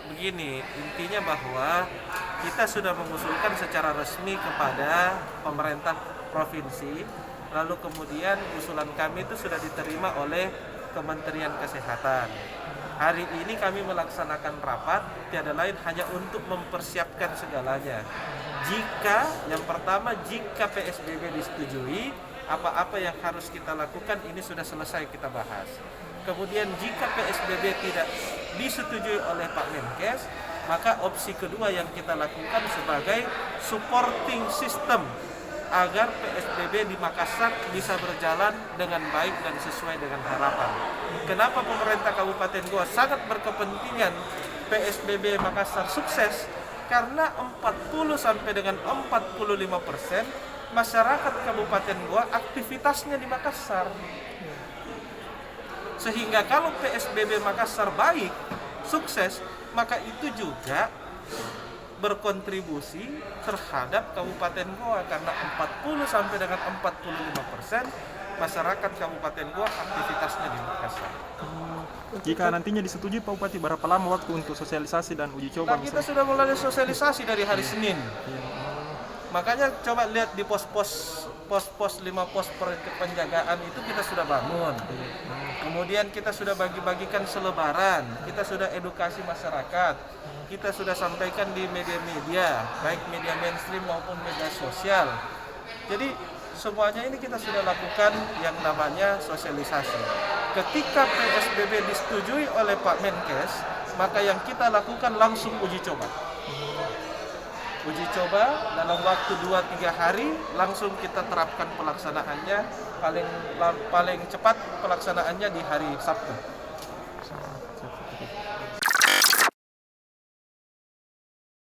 Begini, intinya bahwa kita sudah mengusulkan secara resmi kepada pemerintah provinsi, lalu kemudian usulan kami itu sudah diterima oleh Kementerian Kesehatan. Hari ini kami melaksanakan rapat, tiada lain hanya untuk mempersiapkan segalanya. Yang pertama, jika PSBB disetujui, apa-apa yang harus kita lakukan ini sudah selesai kita bahas. Kemudian jika PSBB tidak disetujui oleh Pak Menkes, maka opsi kedua yang kita lakukan sebagai supporting system agar PSBB di Makassar bisa berjalan dengan baik dan sesuai dengan harapan. Kenapa pemerintah Kabupaten Goa sangat berkepentingan PSBB Makassar sukses? Karena 40 sampai dengan 45% masyarakat Kabupaten Goa aktivitasnya di Makassar. Sehingga kalau PSBB Makassar baik, sukses, maka itu juga berkontribusi terhadap Kabupaten Goa karena 40 sampai dengan 45% masyarakat Kabupaten Goa aktivitasnya di Makassar. Jika nantinya disetujui Pak Bupati, berapa lama waktu untuk sosialisasi dan uji coba? Nah, kita sudah mulai sosialisasi dari hari Senin. Makanya coba lihat di pos-pos 5 pos penjagaan itu kita sudah bangun. Kemudian kita sudah bagi-bagikan selebaran, kita sudah edukasi masyarakat, kita sudah sampaikan di media-media, baik media mainstream maupun media sosial. Jadi semuanya ini kita sudah lakukan yang namanya sosialisasi. Ketika PSBB disetujui oleh Pak Menkes, maka yang kita lakukan langsung uji coba. Uji coba dalam waktu 2-3 hari langsung kita terapkan pelaksanaannya, paling cepat pelaksanaannya di hari Sabtu.